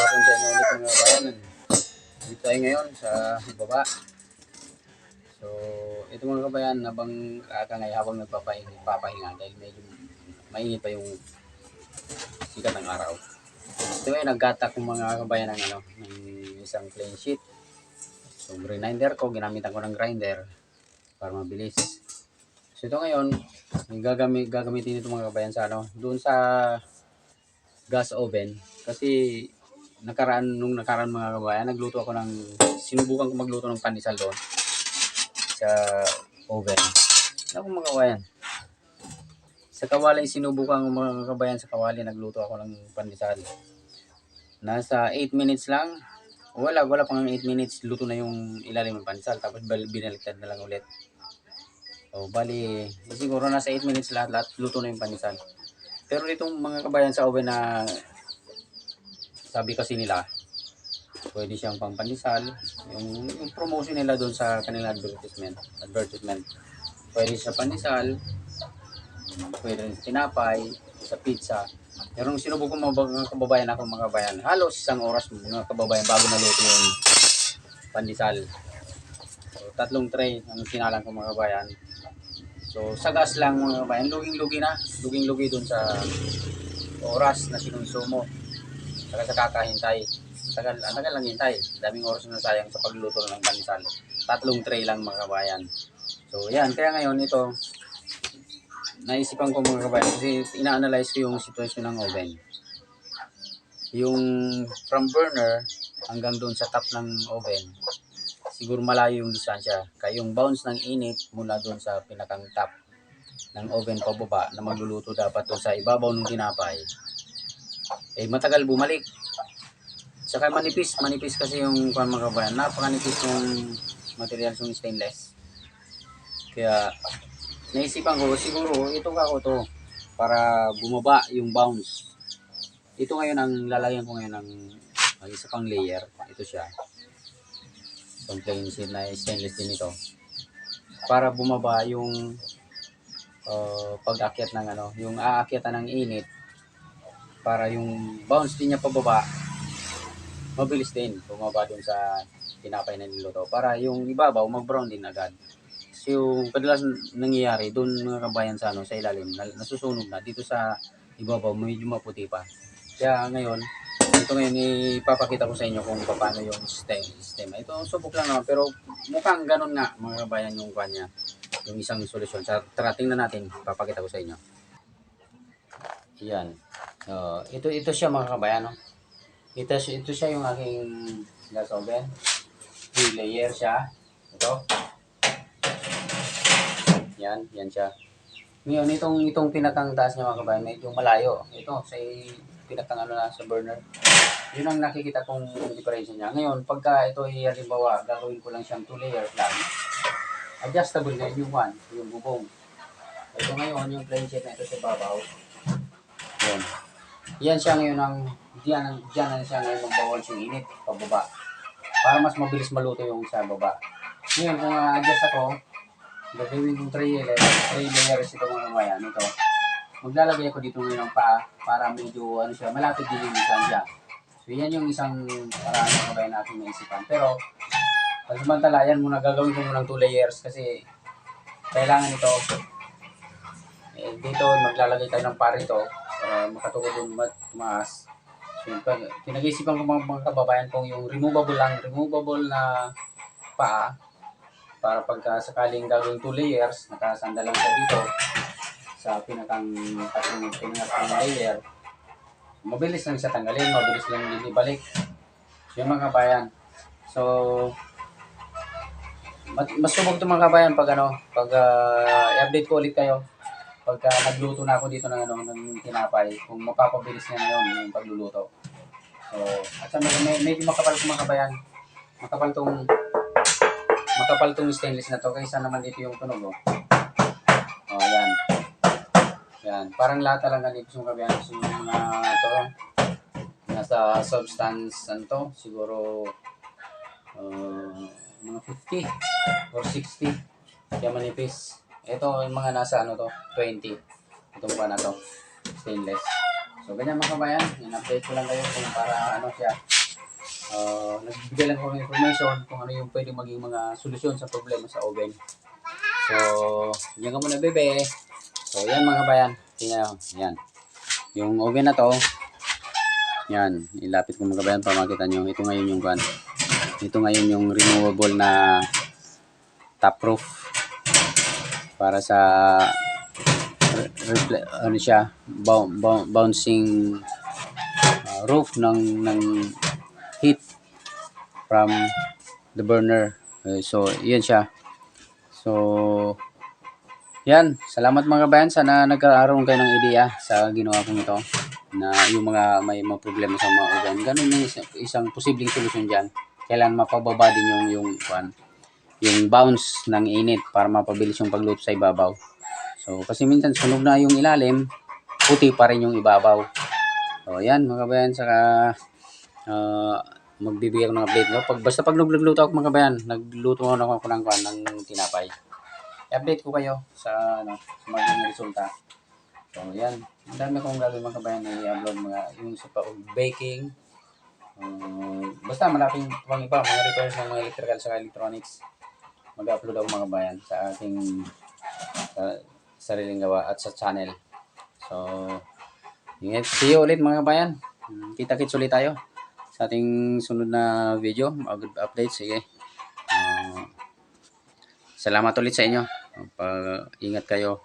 hapon sa inyo ulit mga kabayan. Dito tayo ngayon sa baba. So, ito mga kabayan, habang nagpapahinga dahil medyo mainit pa yung sikat ng araw. Ito ay naggatak ng mga kabayan ng isang plain sheet. So, grinder ko, ginamitan ko ng grinder para mabilis. So, ito ngayon, gagamitin ito mga kabayan sa doon sa gas oven kasi nung nakaraan mga kabayan, sinubukan ko magluto ng pandesal doon sa oven. Ako mga kabayan, sa kawali sinubukan ko mga kabayan, sa kawali nagluto ako ng pandesal. Nasa 8 minutes lang, wala pang 8 minutes, luto na yung ilalim ng pandesal, tapos binaliktad na lang ulit. So, bali, siguro nasa 8 minutes lahat luto na yung pandesal. Pero itong mga kabayan sa oven na sabi kasi nila, pwede siyang pampandesal. Yung promotion nila doon sa kanilang advertisement. Pwede siya pandesal, pwede rin sa tinapay, sa pizza. Pero nung sinubukan mga kababayan mga kabayan, halos isang oras mga kababayan bago naluto yung pandesal. So, 3 tray ang sinalang ko mga kabayan. So, sa gas lang mga kabayan, luging-lugi doon sa oras na sinusumo. Saka sa kakahintay. Tagal lang hintay. Daming oras na sayang sa pagluluto ng pandesal. 3 tray lang mga kabayan. So yan, kaya ngayon ito, naisipan ko mga kabayan kasi ina-analyze ko yung sitwasyon ng oven. Yung from burner hanggang doon sa top ng oven, siguro malayo yung distansya. Kaya yung bounce ng init mula doon sa pinakang top ng oven pababa na magluluto dapat doon sa ibabaw ng tinapay, matagal bumalik. Saka manipis kasi yung mga kabayan, napakanipis yung materials yung stainless. Kaya naisipan ko siguro ito para bumaba yung bounce. Ito ngayon ang lalagyan ko ngayon ng isa pang layer. Ito siya. Itong plain sheet na stainless din ito. Para bumaba yung pag-akyat ng yung aakyatan ng init. Para yung bounce din niya pababa, mabilis din bumaba dun sa tinapay na niluto para yung ibabaw mag-brown din agad. So yung kadalas nangyayari doon mga kabayan sa sa ilalim nasusunog na, dito sa ibabaw medyo maputi pa. Kaya ngayon ipapakita ko sa inyo kung paano yung system. Ito subok lang naman pero mukhang ganun nga mga kabayan yung kanya, yung isang solusyon. Tara tingnan natin, ipapakita ko sa inyo. Yan. Ito siya mga kabayan, no? Ito siya yung aking gas oven. 3 layer siya. Ito. Yan siya. Ngayon, itong pinakang taas niya mga kabayan, medyo malayo. Ito, sa pinakang sa burner. Yun ang nakikita kong diferensya niya. Ngayon, pagka ito halimbawa, gagawin ko lang siyang 2 layers lang. Adjustable na yung yung bubong. Ito ngayon, yung plain sheet na ito sa babaw. Yan. Yan siya ngayon diyan na siya ngayon magbawas yung init pababa. Para mas mabilis maluto yung sa baba. Ngayon, kung adjust ako, gagawin kong 3 layers ito mga kabayan. Ito. Maglalagay ako dito ngayon ng paa para medyo malapit din yung distansya. So yan yung isang paraan ng kabayan natin naisipan. Pero, pagsamantala, yan muna gagawin ko muna ng 2 layers kasi kailangan ito. Dito maglalagay tayo ng paa rito para makatukod yung tumaas. So, pinag-isipan ko mga kababayan kung yung removable na paa para pagka sakaling gagawin 2 layers, nakasanda lang siya dito sa pinakang layer. Mabilis lang siya tanggalin, mabilis lang din ibalik. So, yung mga kabayan. So, mas subok ito mga kabayan pag i-update ko ulit kayo pagka nagluto na ako dito ng tinapay, kung mapapabilis niya na yung pagluluto. So, at sa medyo makapal itong mga kabayan. Makapal tong stainless na to kaysa naman dito yung tunog. Yan. Yan. Parang lata lang dito yung kabayan. So, yung ito, nasa substance siguro mga 50 or 60. Kaya manipis. Ito yung mga nasa 20. Itong pa na to, stainless. So ganyan mga kabayan, in-update ko lang kayo kung para siya. nagbigay lang ako ng information kung ano yung pwede maging mga solusyon sa problema sa oven. So, yan ka muna bebe. So, yan mga kabayan. Tingnan nyo. Yan. Yung oven na to, yan. Ilapit ko mga kabayan para makita nyo. Ito ngayon yung kan. Ito ngayon yung removable na top roof. Para sa ano siya, bouncing roof ng heat from the burner. So, yan siya. So, yan. Salamat mga kabayan. Sana nagkaroon kayo ng ideya sa ginawa kong ito na yung mga may mga problema sa mga oven. Ganun yung isang posibleng solusyon dyan. Kailan mapababa din yung bounce ng init para mapabilis yung pagluto sa ibabaw. So, kasi minsan sunog na yung ilalim, puti pa rin yung ibabaw. So, yan mga kabayan. Saka, magbibigay ako ng update. No? Basta pag nagluto ako mga kabayan, nagluto ako ng tinapay. I-update ko kayo sa magiging resulta. So, yan. Ang dami kong gagawin mga kabayan na i-upload yung sa baking. Basta malaking pang iba, mga repairs ng mga electrical sa electronics. Mag-upload ako mga kabayan sa aking sariling gawa at sa channel. So, see you ulit mga kabayan. Kita-kits ulit tayo sa ating sunod na video. Update. Sige. Salamat ulit sa inyo. Ingat kayo.